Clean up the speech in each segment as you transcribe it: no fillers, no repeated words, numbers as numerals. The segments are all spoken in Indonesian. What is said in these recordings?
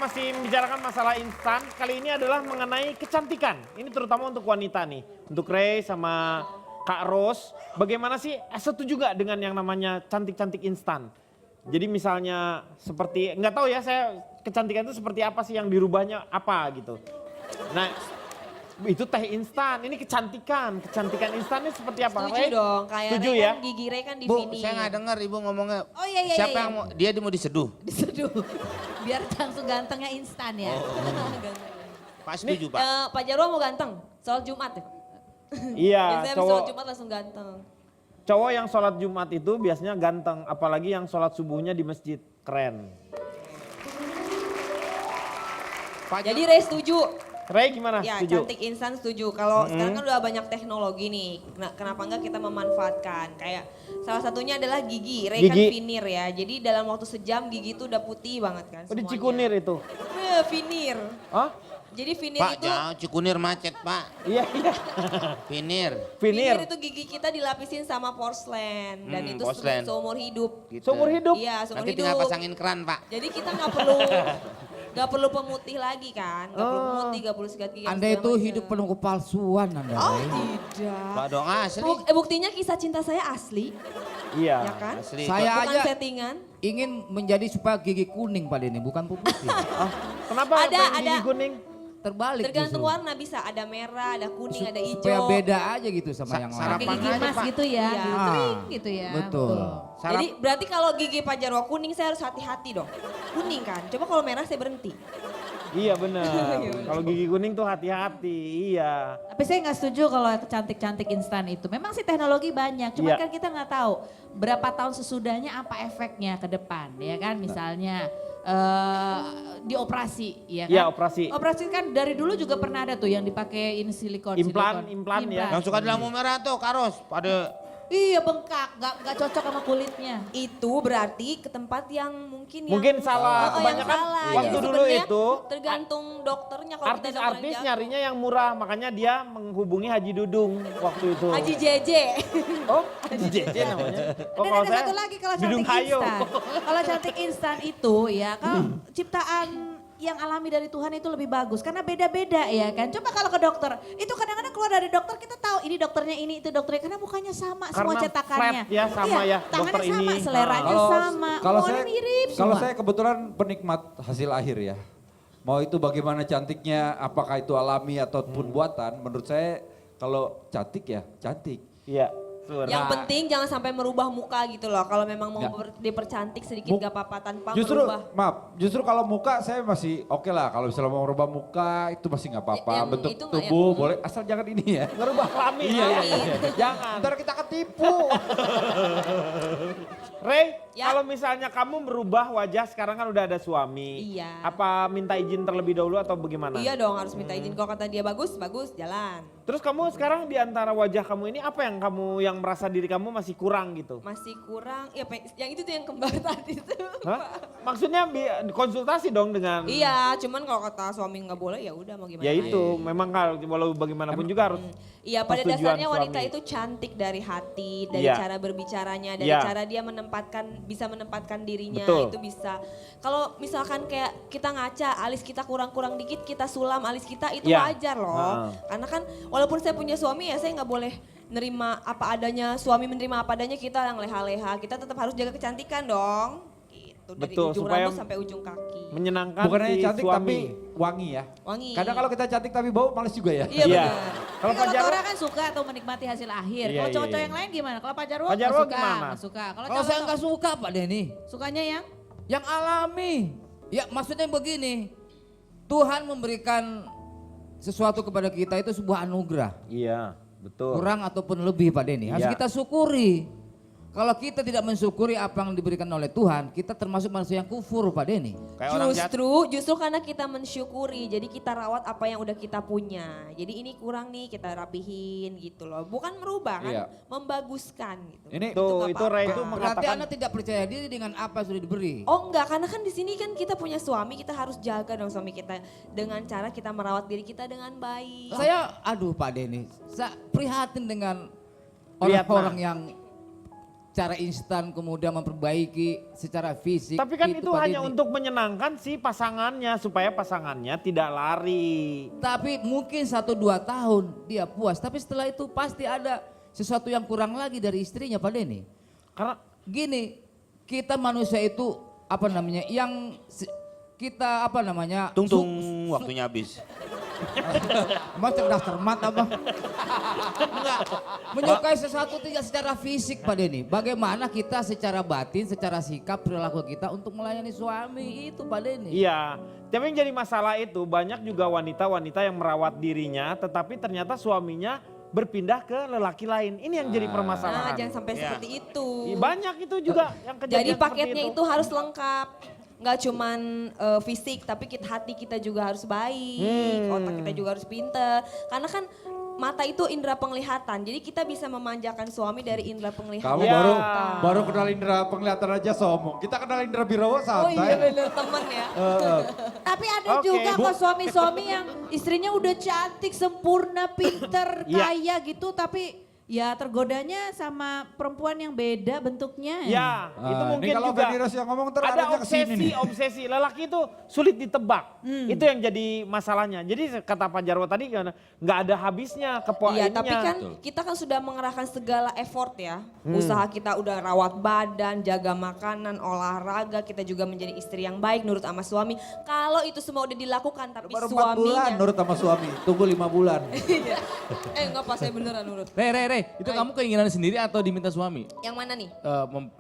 masih membicarakan masalah instan. Kali ini adalah mengenai kecantikan. Ini terutama untuk wanita nih. Untuk Ray sama Kak Ros. Bagaimana sih setuju gak dengan yang namanya cantik-cantik instan? Jadi misalnya seperti, nggak tahu ya saya kecantikan itu seperti apa sih yang dirubahnya apa gitu. Nah itu teh instan, ini kecantikan. Kecantikan instan ini seperti apa? Setuju Ray? dong, kayak Setuju Ray ya? kan gigi Ray kan Bu, definir. saya nggak dengar ibu ngomongnya. Oh iya iya Siapa iya. yang mau, dia mau diseduh? Diseduh. Biar langsung gantengnya instan ya. Pak setuju Pak. Pak Jarwo mau ganteng, soal Jumat ya? Iya, Biasanya habis cowok. sholat Jumat langsung ganteng. Cowok yang sholat Jumat itu biasanya ganteng, apalagi yang sholat subuhnya di masjid, keren. Pak Jadi Ray setuju. Ray gimana? Ya Setuju? cantik instan setuju. Kalau sekarang kan udah banyak teknologi nih. Kenapa enggak kita memanfaatkan? Kayak salah satunya adalah gigi. Ray kan Gigi. veneer ya. Jadi dalam waktu sejam gigi itu udah putih banget kan Oh, di semuanya. Cikunir itu? Veneer. Hah? Jadi veneer Pak itu jangan Cikunir macet Pak. Iya, iya. Finir. Veneer. itu gigi kita dilapisin sama porselen dan itu porselen. seumur hidup. Gitu. Seumur hidup? Iya, seumur Nanti hidup. tinggal pasangin keran Pak. Jadi kita nggak perlu pemutih lagi kan, nggak perlu pemutih, nggak perlu sikat gigi. Anda segala itu macam. hidup penuh kepalsuan Anda. Oh Ray. tidak. Pak dong asli. Buktinya kisah cinta saya asli, Iya. ya kan? Asli. Saya Bukan aja settingan. ingin menjadi supaya gigi kuning Pak Denny, bukan putih. Ah, kenapa Ada, pengen gigi ada. kuning? Terbalik Tergantung justru. warna bisa, ada merah, ada kuning, ada Supaya hijau. beda aja gitu sama yang lain. Pakai Sarapan gigi aja, emas Pak. gitu ya. Iya. Kering gitu ya. Betul. Jadi berarti kalau gigi Pak Jarwo kuning saya harus hati-hati dong. Kuning kan, coba kalau merah saya berhenti. Iya benar. Kalau gigi kuning tuh hati-hati, iya. Tapi saya nggak setuju kalau cantik-cantik instan itu. Memang sih teknologi banyak, cuma Iya. kan kita nggak tahu berapa tahun sesudahnya apa efeknya ke depan, ya kan? Misalnya dioperasi, ya kan? Iya, operasi. Operasi kan dari dulu juga pernah ada tuh yang dipakein silikon. Implan ya. Yang suka di lampu merah tuh Karos pada Iya bengkak, nggak cocok sama kulitnya. Itu berarti ke tempat yang mungkin yang Mungkin salah. yang Kebanyakan salah. waktu Jadi dulu sebenarnya itu tergantung dokternya kalau kita dokter yang artis-artis jago. nyarinya yang murah, makanya dia menghubungi Haji Dudung waktu itu. Haji JJ. Oh, Haji JJ namanya. Oh, Dan kalau ada saya satu lagi kalau Dudung cantik Hayo. instan. Kalau cantik instan itu ya, kalau ciptaan yang alami dari Tuhan itu lebih bagus karena beda-beda ya kan. Coba kalau ke dokter, itu kadang-kadang keluar dari dokter kita tahu ini dokternya ini itu dokternya karena mukanya sama semua Karena cetakannya. flat ya, sama ya, tangannya dokter sama, ini. seleranya sama, kalau semuanya saya mirip kalau semua. saya kebetulan penikmat hasil akhir ya. Mau itu bagaimana cantiknya, apakah itu alami ataupun buatan, menurut saya kalau cantik ya cantik. Iya. Sur. Yang penting jangan sampai merubah muka gitu loh. Kalau memang mau Nggak. dipercantik sedikit Muk- gak apa-apa tanpa Justru merubah. maaf, justru kalau muka saya masih oke lah. Kalau misalnya mau merubah muka itu masih nggak apa-apa. Yang Bentuk itu nggak tubuh yang- boleh, asal jangan ini ya. Ngerubah kelamin. Iya, iya, iya. Jangan. Ntar kita ketipu. Ray, Ya. kalau misalnya kamu merubah wajah sekarang kan udah ada suami. Iya. Apa minta izin terlebih dahulu atau bagaimana? Iya dong harus minta izin. Kalau kata dia bagus, bagus jalan. Terus kamu sekarang di antara wajah kamu ini apa yang kamu yang merasa diri kamu masih kurang gitu? Masih kurang, ya yang itu tuh yang kembar tadi tuh. Hah? Maksudnya konsultasi dong dengan Iya, cuman kalau kata suami nggak boleh ya udah mau gimana. ya lagi. itu memang kalau walau bagaimanapun juga harus Iya, pada persetujuan dasarnya wanita suami. itu cantik dari hati, dari Iya. cara berbicaranya, dari Iya. cara dia bisa menempatkan dirinya, Betul. itu bisa. Kalau misalkan kayak kita ngaca, alis kita kurang-kurang dikit, kita sulam alis kita, itu Iya. wajar loh. Heeh. Karena kan walaupun saya punya suami ya saya nggak boleh nerima apa adanya, suami menerima apa adanya, kita yang leha-leha, kita tetap harus jaga kecantikan dong. Gitu, dari Betul, ujung supaya rambut sampai ujung kaki. menyenangkan Bukannya si cantik suami. tapi wangi ya. Wangi. Kadang kalau kita cantik tapi bau males juga ya. Iya Iya. benar. Kalau Tapi Pak kalau Jarwo orang kan suka atau menikmati hasil akhir. Iya, Kalau iya, cowok-cowok iya. yang lain gimana? Kalau Pak Jarwo Pak Jarwo nggak suka, gimana? nggak suka. Kalau Kalau saya cowok nggak suka Pak Denny, sukanya yang alami. Ya maksudnya begini, Tuhan memberikan sesuatu kepada kita itu sebuah anugerah. Iya, betul. Kurang ataupun lebih Pak Denny, harus Iya. kita syukuri. Kalau kita tidak mensyukuri apa yang diberikan oleh Tuhan, kita termasuk manusia yang kufur Pak Denny. kayak orang jatuh. Justru karena kita mensyukuri, jadi kita rawat apa yang udah kita punya. Jadi ini kurang nih, kita rapihin gitu loh. Bukan merubah kan, Iya. membaguskan gitu. Ini Tuh, nggak itu Ray itu apa-apa. Berarti mengatakan Anda tidak percaya diri dengan apa yang sudah diberi. Oh enggak, karena kan di sini kan kita punya suami, kita harus jaga dong suami kita dengan cara kita merawat diri kita dengan baik. Saya, aduh Pak Denny, saya prihatin dengan Lihat, orang-orang yang cara instan kemudian memperbaiki secara fisik. Tapi kan itu Pak hanya Denny. untuk menyenangkan si pasangannya supaya pasangannya tidak lari. Tapi mungkin 1-2 tahun dia puas, tapi setelah itu pasti ada sesuatu yang kurang lagi dari istrinya Pak Denny. Karena Gini, kita manusia itu apa namanya, kita apa namanya. Tung waktunya habis. Emang cerdas cermat apa? Enggak. Menyukai sesuatu tidak secara fisik Pak Denny. Bagaimana kita secara batin, secara sikap, perilaku kita untuk melayani suami itu Pak Denny. iya, tapi yang jadi masalah itu banyak juga wanita-wanita yang merawat dirinya tetapi ternyata suaminya berpindah ke lelaki lain. Ini yang jadi Nah, permasalahan. jangan sampai Iya. seperti itu. Banyak itu juga yang kejadian Jadi seperti paketnya itu harus lengkap. Nggak cuman fisik, tapi hati kita juga harus baik, otak kita juga harus pinter. Karena kan mata itu indera penglihatan, jadi kita bisa memanjakan suami dari indera penglihatan. Kamu Ya. baru kenal indera penglihatan aja sombong. Kita kenal indera birawa Oh iya santai. bener temen ya. Tapi ada Oke. juga kok suami-suami yang istrinya udah cantik, sempurna, pinter, Iya. kaya gitu. Tapi ya tergodanya sama perempuan yang beda bentuknya. Ya, itu mungkin ini kalau juga Feni Rose yang ngomong ntar ada arahnya ke sini nih. obsesi. Lelaki itu sulit ditebak. Itu yang jadi masalahnya. Jadi kata Pak Jarwo tadi nggak ada habisnya Iya, kepuasannya. tapi kan kita kan sudah mengerahkan segala effort ya. Usaha kita udah rawat badan, jaga makanan, olahraga, kita juga menjadi istri yang baik nurut sama suami. Kalau itu semua udah dilakukan tapi Baru 4 bulan suaminya nurut sama suami, tunggu 5 bulan. enggak pas saya beneran nurut. Re, itu kamu keinginan sendiri atau diminta suami? Yang mana nih?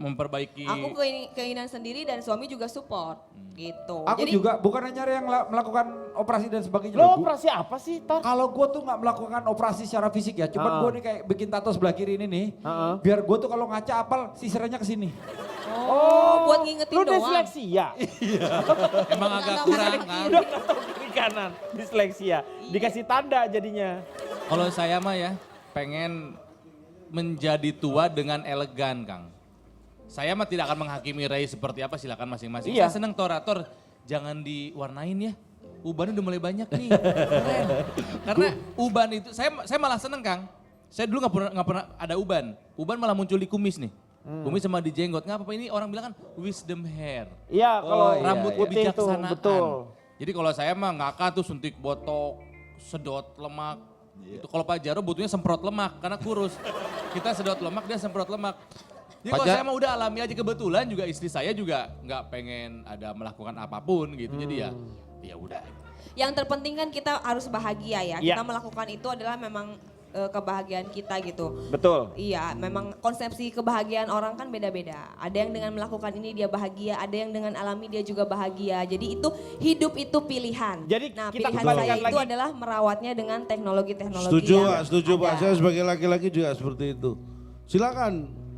Memperbaiki. Aku keinginan sendiri dan suami juga support gitu. Aku Jadi juga bukan hanya yang melakukan operasi dan sebagainya. Lo loh, Bu. operasi apa sih, Tor? Kalau gue tuh nggak melakukan operasi secara fisik ya, cuman gue nih kayak bikin tato sebelah kiri ini nih, biar gue tuh kalau ngaca apal sisirnya ke sini. oh, buat ngingetin Lu doang. disleksia? Emang agak kurang kan? Udah tahu kiri kanan, disleksia. Dikasih tanda jadinya. Kalau saya mah ya pengen menjadi tua dengan elegan, Kang. Saya mah tidak akan menghakimi Ray seperti apa, silakan masing-masing. Iya. Saya seneng Tor, jangan diwarnain ya. Ubannya udah mulai banyak nih. Keren. Karena uban itu, saya malah seneng Kang. Saya dulu nggak pernah ada uban. Uban malah muncul di kumis nih. Kumis sama di jenggot. Nggak apa-apa, ini orang bilang kan wisdom hair. Iya, kalau Rambut putih itu, kebijaksanaan. betul. Jadi kalau saya mah nggak akan tuh suntik botok, sedot lemak. Itu kalau Pak Jarwo butuhnya semprot lemak karena kurus. Kita sedot lemak, dia semprot lemak. Jadi kalau saya mah udah alami aja, kebetulan juga istri saya juga nggak pengen ada melakukan apapun gitu. Jadi ya udah. Yang terpenting kan kita harus bahagia ya. Iya. Kita melakukan itu adalah memang kebahagiaan kita gitu. Betul. Iya, memang konsepsi kebahagiaan orang kan beda-beda. Ada yang dengan melakukan ini dia bahagia, ada yang dengan alami dia juga bahagia. Jadi itu hidup itu pilihan. Jadi nah, kita pilihan kembalikan saya itu lagi. adalah merawatnya dengan teknologi-teknologi Setuju yang Pak, setuju Pak. ada. Saya sebagai laki-laki juga seperti itu. Silakan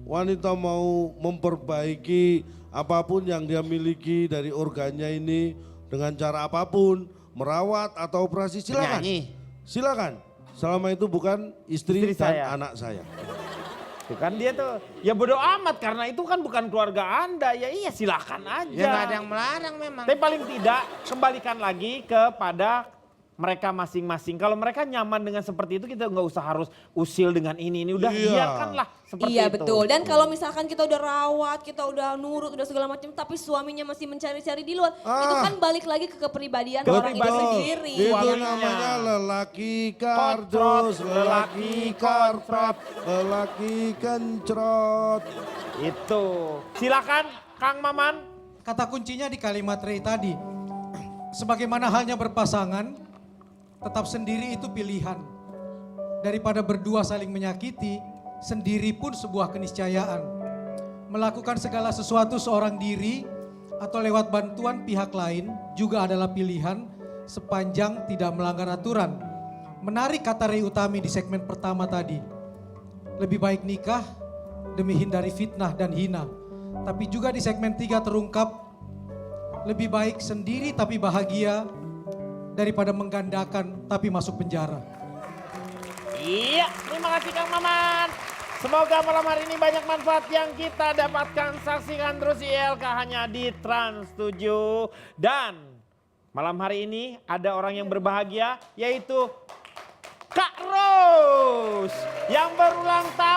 wanita mau memperbaiki apapun yang dia miliki dari organnya ini dengan cara apapun, merawat atau operasi silakan. Penyanyi. Silakan. Selama itu bukan istri, Istri dan saya. anak saya. Tuh kan dia tuh, ya bodo amat karena itu kan bukan keluarga Anda. Ya iya silakan aja. Ya nggak ada yang melarang memang. Tapi paling tidak kembalikan lagi kepada mereka masing-masing. Kalau mereka nyaman dengan seperti itu kita nggak usah harus usil dengan ini udah Iya. biarkanlah seperti Iya itu. betul. Dan kalau misalkan kita udah rawat, kita udah nurut, udah segala macam, tapi suaminya masih mencari-cari di luar, itu kan balik lagi ke kepribadian orang itu Betul. sendiri. Itu Suaminya. namanya lelaki Kocrot, kardus, lelaki lelaki karpet, lelaki kencrot. Itu. Silakan Kang Maman. Kata kuncinya di kalimat Ray tadi. Sebagaimana halnya berpasangan, tetap sendiri itu pilihan. Daripada berdua saling menyakiti, sendiri pun sebuah keniscayaan. Melakukan segala sesuatu seorang diri atau lewat bantuan pihak lain juga adalah pilihan sepanjang tidak melanggar aturan. Menarik kata Ray Utami di segmen pertama tadi. Lebih baik nikah demi hindari fitnah dan hina. Tapi juga di segmen 3 terungkap, lebih baik sendiri tapi bahagia daripada menggandakan tapi masuk penjara. Iya, terima kasih Kang Maman. Semoga malam hari ini banyak manfaat yang kita dapatkan. Saksikan terus ILK hanya di Trans 7. Dan malam hari ini ada orang yang berbahagia yaitu Kak Ros yang berulang tahun.